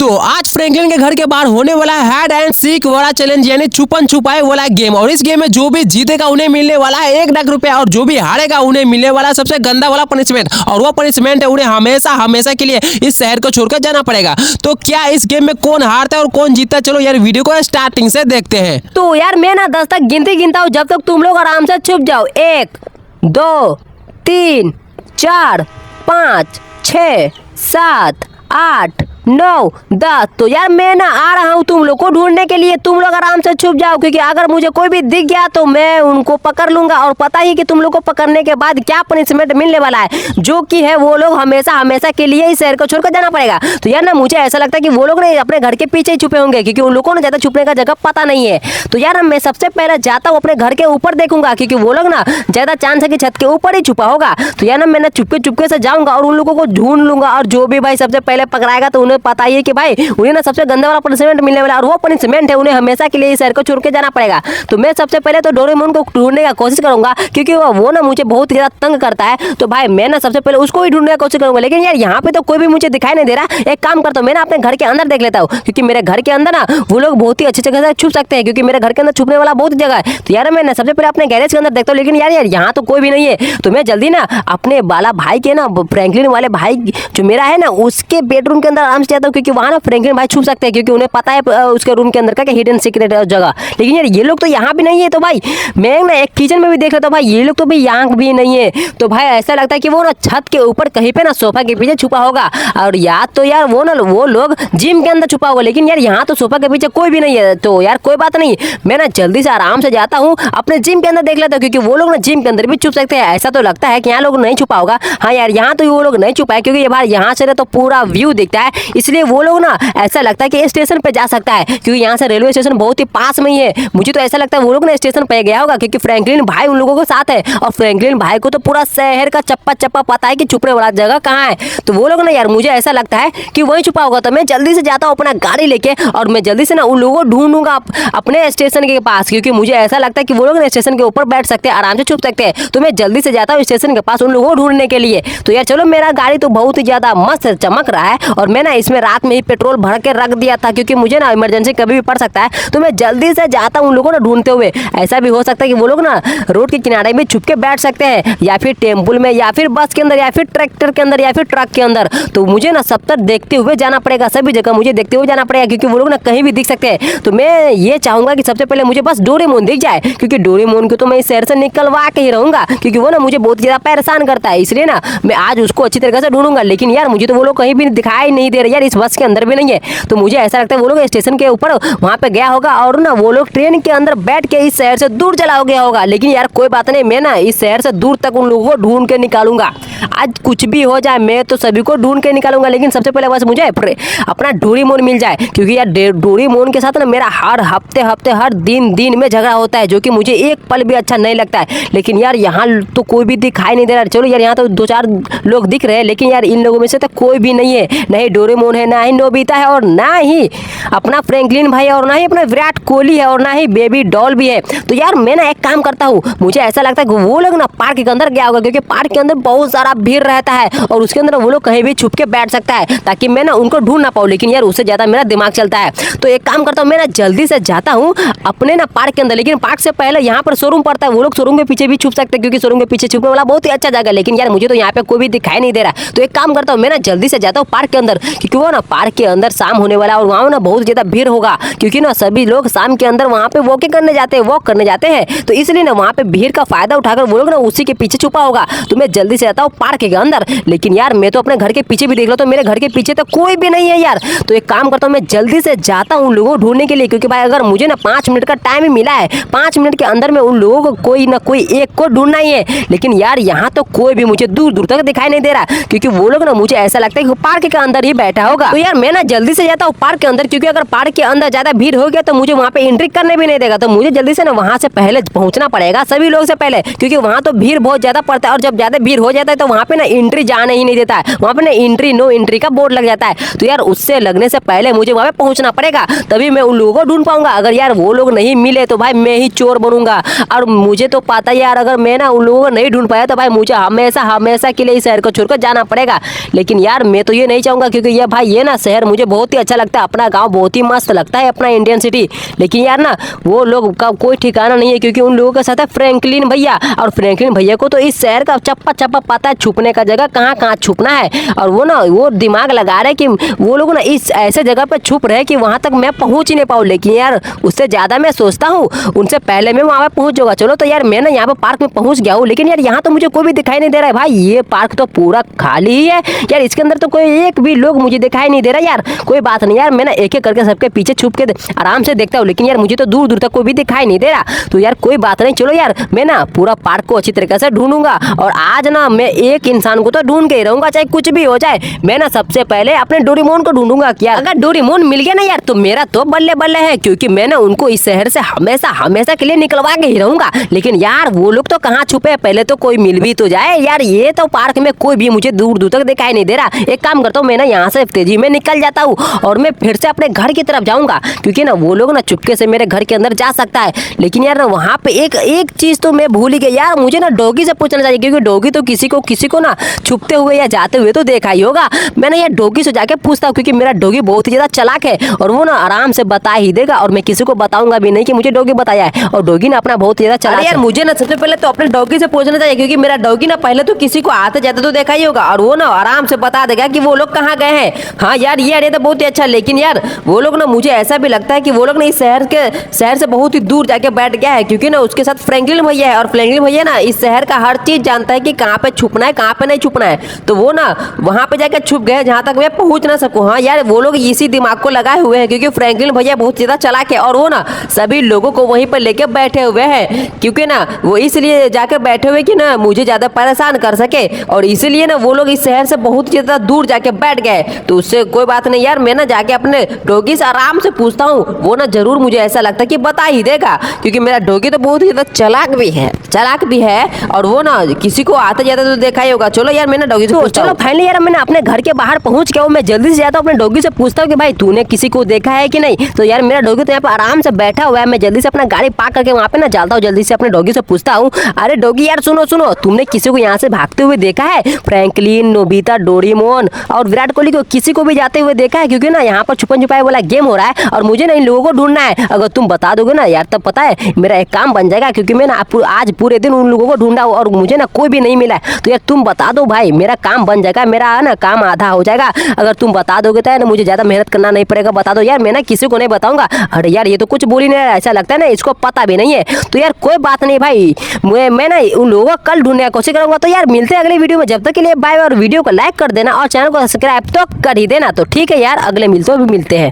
तो आज फ्रैंकलिन के घर के बाहर होने वाला है हाइड एंड सीक वाला चैलेंज यानी छुपन छुपाई वाला गेम। और इस गेम में जो भी जीतेगा उन्हें मिलने वाला है 1 लाख रुपया और जो भी हारेगा उन्हें मिलने वाला है सबसे गंदा वाला पनिशमेंट। और वो पनिशमेंट है उन्हें हमेशा हमेशा के लिए इस शहर को छोड़कर जाना पड़ेगा। तो क्या इस गेम में कौन हारता है और कौन जीतता है, चलो यार वीडियो को स्टार्टिंग से देखते हैं। तो यार मैं ना 10 तक गिनता हूँ, जब तक तुम लोग आराम से छुप जाओ। 1 2 3 4 5 6 7 8 9 10। तो यार मैं ना आ रहा हूँ तुम लोग को ढूंढने के लिए, तुम लोग आराम से छुप जाओ, क्योंकि अगर मुझे कोई भी दिख गया तो मैं उनको पकड़ लूंगा। और पता ही कि तुम लोग को पकड़ने के बाद क्या पनिशमेंट मिलने वाला है, जो कि है वो लोग हमेशा हमेशा के लिए इस शहर को छोड़कर जाना पड़ेगा। तो यार ना मुझे ऐसा लगता है कि वो लोग ना अपने घर के पीछे ही छुपे होंगे, क्योंकि उन लोगों को ना ज्यादा छुपने का जगह पता नहीं है। तो यार मैं सबसे पहले जाता हूँ अपने घर के ऊपर देखूंगा, क्योंकि वो लोग ना ज्यादा चांस है कि छत के ऊपर ही छुपा होगा। तो यार ना मैं चुपके चुपके से जाऊंगा और उन लोगों को ढूंढ लूंगा। और जो भी भाई सबसे पहले पकड़ाएगा तो उन्हें पता ही है कि भाई उन्हें ना सबसे गंदा वाला पनिशमेंट मिलने वाला, और वो पनिशमेंट है उन्हें हमेशा के लिए इस शहर को छोड़ के जाना पड़ेगा। तो मैं सबसे पहले तो डोरेमोन को ढूंढने का कोशिश करूंगा, क्योंकि वो ना मुझे बहुत ज्यादा तंग करता है। तो भाई मैं ना सबसे पहले उसको ही ढूंढने की कोशिश करूंगा। लेकिन यार यहाँ पे तो कोई भी मुझे दिखाई नहीं दे रहा। एक काम करता हूँ, मैं ना अपने घर के अंदर देख लेता हूँ, क्योंकि मेरे घर के अंदर ना वो लोग बहुत ही अच्छी जगह से छुप सकते हैं, क्योंकि मेरे घर के अंदर छुपने वाला बहुत जगह है। तो यार मैं ना सबसे पहले अपने गैरेज के अंदर देखता हूँ। लेकिन यार यहाँ तो कोई भी नहीं है। तो मैं जल्दी ना अपने बाला भाई के ना फ्रैंकलिन वाले भाई जो मेरा है ना उसके बेडरूम के अंदर आराम से जाता हूँ, क्योंकि वहाँ ना फ्रैंकलिन भाई छुप सकते हैं, क्योंकि उन्हें पता है उसके रूम के अंदर का हिडन सीक्रेट जगह। लेकिन यार ये लोग तो यहाँ भी नहीं है। तो भाई मैं ना एक किचन में भी देख रहा था, भाई ये लोग तो भी यहाँ भी नहीं है। तो भाई ऐसा लगता है कि वो ना छत के ऊपर कहीं पे ना सोफा के पीछे छुपा होगा। और या तो यार वो लोग जिम के अंदर छुपा होगा। लेकिन यार यहाँ तो सोफा के पीछे कोई भी नहीं है। तो यार कोई बात नहीं, मैं ना जल्दी से आराम से जाता हूँ अपने जिम के अंदर देख लेता हूँ, क्योंकि वो लोग ना जिम के अंदर भी छुप सकते हैं। ऐसा तो लगता है कि यहाँ लोग नहीं छुपा होगा। हाँ यार यहाँ तो वो लोग नहीं छुपा है, क्योंकि भाई यहाँ से तो पूरा व्यू दिखता है, इसलिए वो लोग ना ऐसा लगता है कि स्टेशन पे जा सकता है, क्योंकि यहाँ से रेलवे स्टेशन बहुत ही पास में ही है। मुझे तो ऐसा लगता है वो लोग ना स्टेशन पे गया होगा, क्योंकि फ्रैंकलिन भाई उन लोगों के साथ है। और फ्रैंकलिन भाई को तो पूरा शहर का चप्पा चप्पा पता है कि छुपने वाला जगह कहाँ है। तो वो लोग ना यार मुझे ऐसा लगता है कि वहीं छुपा होगा। तो मैं जल्दी से जाता हूँ अपना गाड़ी लेके, और मैं जल्दी से ना उन लोगों को ढूंढूंगा अपने स्टेशन के पास, क्योंकि मुझे ऐसा लगता है कि वो लोग स्टेशन के ऊपर बैठ सकते हैं, आराम से छुप सकते हैं। तो मैं जल्दी से जाता हूँ स्टेशन के पास उन लोगों को ढूंढने के लिए। तो यार चलो, मेरा गाड़ी तो बहुत ही ज्यादा मस्त चमक रहा है, और मैं ना इसमें रात में ही पेट्रोल भर के रख दिया था, क्योंकि मुझे ना इमरजेंसी कभी भी पड़ सकता है। तो मैं जल्दी से जाता हूँ उन लोगों को ढूंढते हुए। ऐसा भी हो सकता है कि वो लोग ना रोड के किनारे में छुप के बैठ सकते हैं, या फिर टेम्पल में, या फिर बस के अंदर, या फिर ट्रैक्टर के अंदर, या फिर ट्रक के अंदर। तो मुझे ना सब तक देखते हुए जाना पड़ेगा, सभी जगह मुझे देखते हुए जाना पड़ेगा, क्योंकि वो लोग ना कहीं भी दिख सकते हैं। तो मैं ये चाहूंगा कि सबसे पहले मुझे बस डोरेमोन दिख जाए, क्योंकि डोरेमोन को तो मैं इस शहर से निकलवा के ही रहूंगा, क्योंकि वो ना मुझे बहुत ज्यादा परेशान करता है। इसलिए ना मैं आज उसको अच्छी तरीके से ढूंढूंगा। लेकिन यार मुझे तो वो लोग कहीं भी दिखाई नहीं दे रहे यार, इस बस के अंदर भी नहीं है। तो मुझे ऐसा लगता है वो लोग स्टेशन के ऊपर वहां पे गया होगा, और ना वो लोग ट्रेन के अंदर बैठ के इस शहर से दूर चला गया होगा। लेकिन यार कोई बात नहीं, मैं ना इस शहर से दूर तक उन लोगों को ढूंढ के निकालूंगा। आज कुछ भी हो जाए मैं तो सभी को ढूंढ के निकालूंगा। लेकिन सबसे पहले बस मुझे अपना डोरेमोन मिल जाए, क्योंकि यार डोरेमोन के साथ ना मेरा हर हफ्ते हर दिन में झगड़ा होता है, जो कि मुझे एक पल भी अच्छा नहीं लगता है। लेकिन यार यहाँ तो कोई भी दिखाई नहीं दे रहा। चलो यार यहाँ तो 2-4 लोग दिख रहे हैं, लेकिन यार इन लोगों में से तो कोई भी नहीं है। ना ही डोरेमोन है, ना ही नोबिता है, और ना ही अपना फ्रैंकलिन भाई, और ना ही अपना विराट कोहली है, और ना ही बेबी डॉल भी है। तो यार मैं ना एक काम करता हूँ, मुझे ऐसा लगता है कि वो लोग ना पार्क के अंदर गया होगा, क्योंकि पार्क के अंदर बहुत सारा भीड़ रहता है, और उसके अंदर वो लोग कहीं भी छुप के बैठ सकता है, ताकि मैं ना उनको ढूंढ ना पाऊँ। लेकिन यार उससे ज्यादा मेरा दिमाग चलता है। तो एक काम करता हूँ, मैं ना जल्दी से जाता हूँ अपने ना पार्क के अंदर। लेकिन पार्क से पहले यहाँ पर शोरूम पड़ता है, वो लोग शोरूम के पीछे भी छुप सकते हैं, क्योंकि शोरूम के पीछे छुपने वाला बहुत ही अच्छा जगह है। लेकिन यार मुझे तो यहाँ पे कोई भी दिखाई नहीं दे रहा। तो एक काम करता हूँ, मैं ना जल्दी से जाता हूँ पार्क के अंदर, क्योंकि वो ना पार्क के अंदर शाम होने वाला है, और वहाँ ना बहुत ज्यादा भीड़ होगा, क्योंकि ना सभी लोग शाम के अंदर वहाँ पे वॉक करने जाते हैं। तो इसलिए ना वहाँ पे भीड़ का फायदा उठाकर वो लोग ना उसी के पीछे छुपा होगा। तो मैं जल्दी से जाता हूँ पार्क के अंदर। लेकिन यार मैं तो अपने घर के पीछे भी देख लो, तो मेरे घर के पीछे तो कोई भी नहीं है यार। तो एक काम करता हूँ, मैं जल्दी से जाता हूँ उन लोगों को ढूंढने के लिए, क्योंकि भाई अगर मुझे ना 5 मिनट का टाइम ही मिला है, 5 मिनट के अंदर में उन लोगों को कोई ना कोई एक को ढूंढना ही है। लेकिन यार यहाँ तो कोई भी मुझे दूर दूर तक दिखाई नहीं दे रहा, क्योंकि वो लोग ना मुझे ऐसा लगता है कि पार्क के अंदर ही बैठा होगा। तो यार मैं ना जल्दी से जाता हूँ पार्क के अंदर, क्योंकि अगर पार्क के अंदर ज्यादा भीड़ हो गया तो मुझे वहाँ पे एंट्री करने भी नहीं देगा। तो मुझे जल्दी से ना वहाँ से पहले पहुंचना पड़ेगा सभी लोग से पहले, क्योंकि वहाँ तो भीड़ बहुत ज्यादा पड़ता है, और जब ज्यादा भीड़ हो जाता है तो वहाँ पे ना एंट्री जाने ही नहीं देता है, वहाँ पे ना एंट्री नो एंट्री का बोर्ड लग जाता है। तो यार उससे लगने से पहले मुझे वहाँ पे पहुँचना पड़ेगा, तभी मैं उन लोगों को ढूंढ पाऊंगा। अगर यार वो लोग नहीं मिले तो भाई मैं ही चोर बनूंगा। और मुझे तो पता है यार, अगर मैं ना उन लोगों को नहीं ढूंढ पाया तो भाई मुझे हमेशा हमेशा के लिए इस शहर को छोड़कर जाना पड़ेगा। लेकिन यार मैं तो ये नहीं चाहूंगा, क्योंकि ये भाई ये ना शहर मुझे बहुत ही अच्छा लगता है, अपना गाँव बहुत ही मस्त लगता है, अपना इंडियन सिटी। लेकिन यार ना वो लोग का कोई ठिकाना नहीं है, क्योंकि उन लोगों के साथ है फ्रैंकलिन भैया, और फ्रैंकलिन भैया को तो इस शहर का चप्पा चप्पा पता है, छुपने का जगह कहाँ कहाँ छुपना है। और वो ना वो दिमाग लगा रहे कि वो लोग ना इस ऐसे जगह पे छुप रहे कि वहाँ तक मैं पहुँच ही नहीं पाऊँ। लेकिन यार उससे ज़्यादा मैं सोचता हूँ उनसे पहले मैं वहाँ पे पहुँच जाऊँगा। चलो तो यार मैं ना यहाँ पे पार्क में पहुँच गया हूँ, लेकिन यार यहाँ तो मुझे कोई भी दिखाई नहीं दे रहा है। भाई ये पार्क तो पूरा खाली ही है यार, इसके अंदर तो कोई एक भी लोग मुझे दिखाई नहीं दे रहा यार। कोई बात नहीं यार, मैं ना एक एक करके सबके पीछे छुप के आराम से देखता हूँ, लेकिन यार मुझे तो दूर दूर तक कोई भी दिखाई नहीं दे रहा। तो यार कोई बात नहीं, चलो यार मैं ना पूरा पार्क को अच्छी तरीके से ढूंढूंगा, और आज ना मैं एक इंसान को तो ढूंढ के ही रहूंगा, चाहे कुछ भी हो जाए। मैं ना सबसे पहले अपने डोरेमोन को ढूंढूंगा। क्या अगर डोरेमोन मिल गया ना यार तो मेरा तो बल्ले बल्ले है, क्योंकि मैं ना उनको इस शहर से हमेशा हमेशा के लिए निकलवा के ही रहूंगा। लेकिन यार वो लोग तो कहाँ छुपे, पहले तो कोई मिल भी तो जाए यार। ये तो पार्क में कोई भी मुझे दूर दूर तक दिखाई नहीं दे रहा। एक काम करता हूँ, मैं ना यहाँ से तेजी में निकल जाता हूँ और मैं फिर से अपने घर की तरफ जाऊंगा, क्योंकि ना वो लोग ना चुपके से मेरे घर के अंदर जा सकता है। लेकिन यार वहाँ पे एक चीज तो मैं भूल ही गया यार, मुझे ना डॉगी से पूछना चाहिए, क्योंकि डॉगी तो किसी को ना छुपते हुए या जाते हुए तो देखा ही होगा। मैं ना यार डॉगी से जाके पूछता हूँ, क्योंकि मेरा डॉगी बहुत ही ज्यादा चालाक है और वो ना आराम से बता ही देगा, और मैं किसी को बताऊंगा भी नहीं कि मुझे डॉगी बताया है। और डॉगी ना अपना बहुत ही ज्यादा चालाक है। यार मुझे ना सबसे पहले तो अपने डॉगी से पूछना चाहिए, क्योंकि मेरा डॉगी ना पहले तो किसी को आते जाते तो देखा ही होगा, और वो ना आराम से बता देगा कि वो लोग कहाँ गए हैं। हाँ यार ये तो बहुत ही अच्छा। लेकिन यार वो लोग ना मुझे ऐसा भी लगता है कि वो लोग ना इस शहर से बहुत ही दूर जाके बैठ गया है, क्योंकि ना उसके साथ फ्रैंकलिन भैया है, और फ्रैंकलिन भैया ना इस शहर का हर चीज जानता है कि कहाँ पे छुपना है कहाँ पे नहीं छुपना है। तो वो ना वहाँ पे जाके छुप गए जहाँ तक मैं पहुँच ना सकूँ। हाँ यार वो लोग इसी दिमाग को लगाए हुए हैं, क्योंकि फ्रैंकलिन भैया बहुत ज्यादा चालाक है, और वो ना सभी लोगों को वहीं पर लेके बैठे हुए हैं, क्योंकि ना वो इसलिए जाके बैठे हुए कि ना मुझे ज्यादा परेशान कर सके, और इसीलिए ना वो लोग इस शहर से बहुत ज्यादा दूर जाके बैठ गए। तो उससे कोई बात नहीं यार, मैं ना जाके अपने डॉगी से आराम से पूछता हूँ, वो ना जरूर मुझे ऐसा लगता है कि बता ही देगा, क्योंकि मेरा डॉगी तो बहुत ही ज्यादा चालाक भी है और वो ना किसी को आते जाते तो देखा ही होगा। चलो यार मैं ना डॉगी से पूछता हूँ। चलो फाइनली यार मैंने अपने घर के बाहर पहुंच गया हूँ, मैं जल्दी से जाता हूँ अपने डॉगी से पूछता हूँ कि भाई तूने किसी को देखा है कि नहीं। तो यार मेरा डॉगी तो यहाँ पे आराम से बैठा हुआ है, मैं जल्दी से अपना गाड़ी पार्क करके वहाँ पे ना चलता हूँ, जल्दी से अपने डॉगी से पूछता हूँ, अरे डॉगी यार सुनो तुमने किसी को यहाँ से भागते हुए देखा है? फ्रैंकलिन, नोबिता, डोरेमोन और विराट कोहली को किसी को भी जाते हुए देखा है? क्योंकि ना यहाँ पर छुपन छुपाई वाला गेम हो रहा है और मुझे ना इन लोगों को ढूंढना है। अगर तुम बता दोगे ना यार तब पता है मेरा एक काम बन जाएगा, क्योंकि मैं ना आज पूरे दिन उन लोगों को ढूंढा और मुझे ना कोई भी नहीं मिला है। तो यार तुम बता दो भाई, मेरा काम बन जाएगा, मेरा ना काम आधा हो जाएगा। अगर तुम बता दोगे तो ना मुझे ज्यादा मेहनत करना नहीं पड़ेगा। बता दो यार, मैं ना किसी को नहीं बताऊंगा। अरे यार ये तो कुछ बोल ही नहीं रहा, ऐसा लगता है ना इसको पता भी नहीं है। तो यार कोई बात नहीं भाई, मैं ना उन लोगों को कल ढूंढने की कोशिश करूंगा। तो यार मिलते हैं अगले वीडियो में, जब तक के लिए बाय। और वीडियो को लाइक कर देना और चैनल को सब्सक्राइब तो कर ही देना। तो ठीक है यार, अगले मिलते हैं।